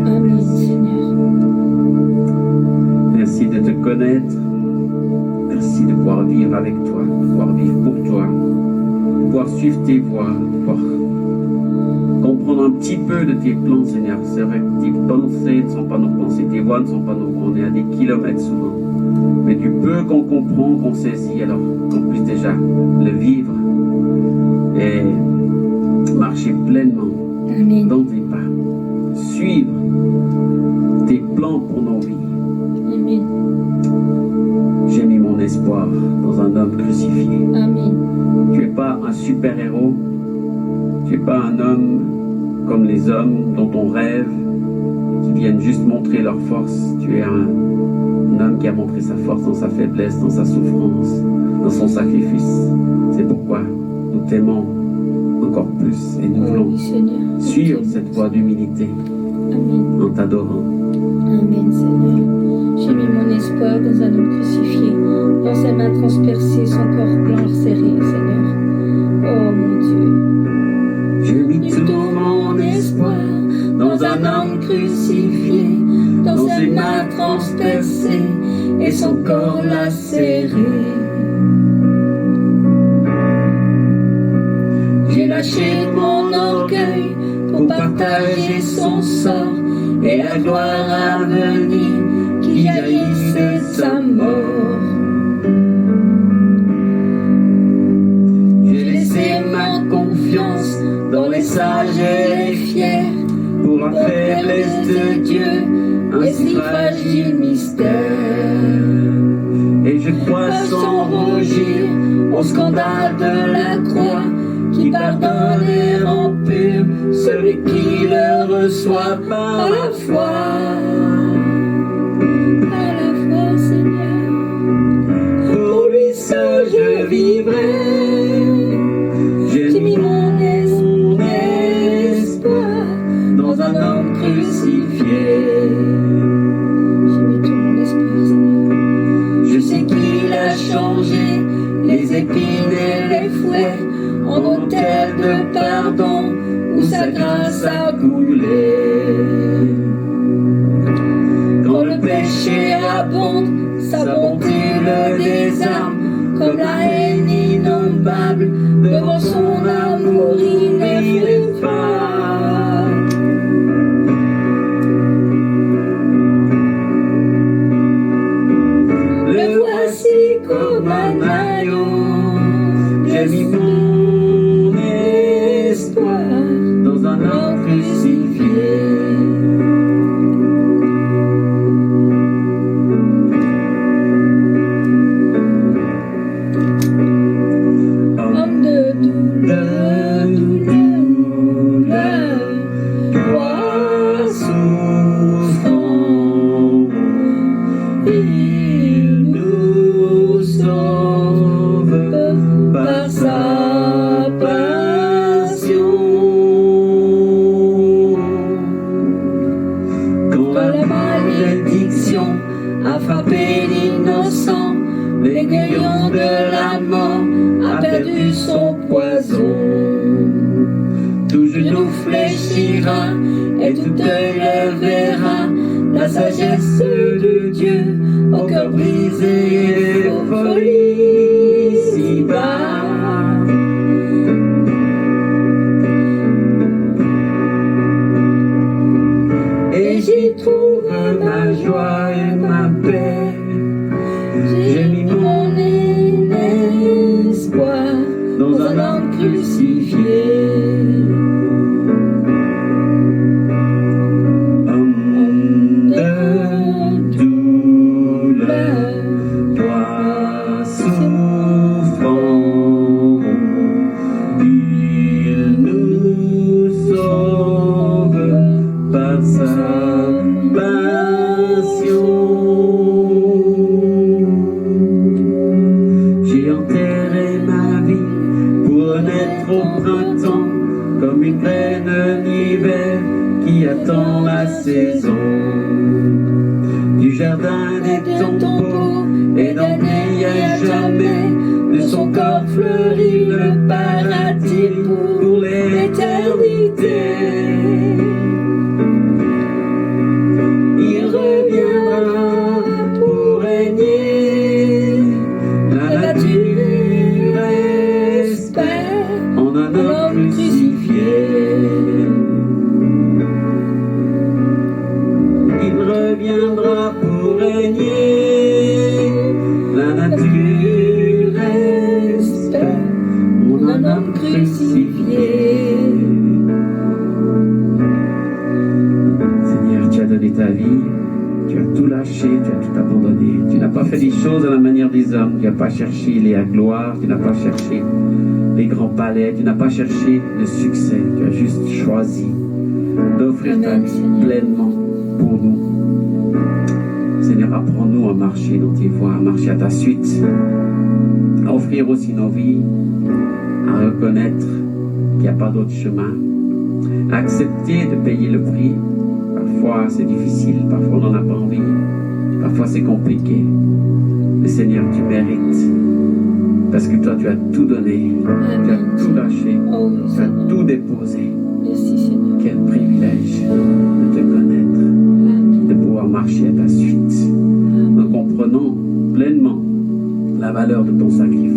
Amen, Seigneur. Merci de te connaître. Merci de pouvoir vivre avec toi, de pouvoir vivre pour toi, de pouvoir suivre tes voies, de pouvoir comprendre un petit peu de tes plans, Seigneur. C'est vrai que tes pensées ne sont pas nos pensées, tes voies ne sont pas nos voies. On est à des kilomètres souvent. Mais du peu qu'on comprend, qu'on saisit, alors qu'on puisse déjà le vivre et marcher pleinement Amen. dans tes pas. Suivre tes plans pour nos vies. Amen. J'ai mis mon espoir dans un homme crucifié. Amen. Tu n'es pas un super-héros. Tu n'es pas un homme comme les hommes dont on rêve, qui viennent juste montrer leur force. Tu es un homme qui a montré sa force dans sa faiblesse, dans sa souffrance, dans son sacrifice. C'est pourquoi nous t'aimons encore plus et nous voulons Oui, Seigneur. suivre cette voie d'humilité Amen. en t'adorant. Amen, Seigneur. J'ai mis mon espoir dans un homme crucifié, dans ses mains transpercées, son corps blanc serré, Seigneur. Oh mon Dieu. J'ai mis Tout tout mon espoir dans un homme crucifié, dans ses mains transpercées et son corps lacéré. J'ai lâché mon orgueil pour partager son sort et la gloire à venir qui jaillissait de sa mort. J'ai laissé ma confiance dans les sages et les fiers pour la pour la faiblesse de Dieu, un si fragile mystère. et je crois sans rougir Au scandale de la croix qui pardonne et rend pur celui qui le reçoit par la foi. Par la foi, Seigneur. pour lui seul je vivrai. J'ai mis mon espoir dans un homme crucifié. J'ai mis tout mon espoir, Seigneur. Je sais Qu'il a changé les épines et les fouets en autel de pardon où sa grâce a coulé. Quand le péché abonde, sa bonté le désarme, comme la haine innommable devant son amour ineffable. Le voici comme un agneau, j'ai mis mon espoir dans un homme crucifié. homme de douleur, douleur, Toi souffrant, il nous sauve par sa passion. Quand la malédiction a frappé l'innocent, l'aiguillon de la mort a perdu son poison. tout Genou fléchira et tout œil le verra, la sagesse de Dieu au cœur brisé et aux folies si bas. et j'y trouve ma joie et ma paix. J'ai mis mon espoir Dans un homme crucifié. Homme de douleur, toi souffrant, il nous sauve par sa passion. J'ai enterré ma vie pour naître au printemps, comme une graine d'hiver qui attend la saison. Du jardin des tombeaux et d'année à jamais, de son corps fleurit le pas. un homme crucifié. Seigneur, tu as donné ta vie, tu as tout lâché, tu as tout abandonné. Tu n'as pas fait les choses à la manière des hommes, tu n'as pas cherché la gloire, tu n'as pas cherché les grands palais, tu n'as pas cherché le succès, tu as juste choisi d'offrir ta vie pleinement pour nous. Seigneur, apprends-nous à marcher dans tes voies, à marcher à ta suite, à offrir aussi nos vies, à reconnaître qu'il n'y a pas d'autre chemin, à accepter de payer le prix. Parfois c'est difficile, parfois on n'en a pas envie, parfois c'est compliqué. Mais Seigneur, tu mérites, parce que toi tu as tout donné, tu as tout lâché, tu as tout déposé. Merci Seigneur. Quel privilège de te connaître, de pouvoir marcher à ta suite, en comprenant pleinement la valeur de ton sacrifice.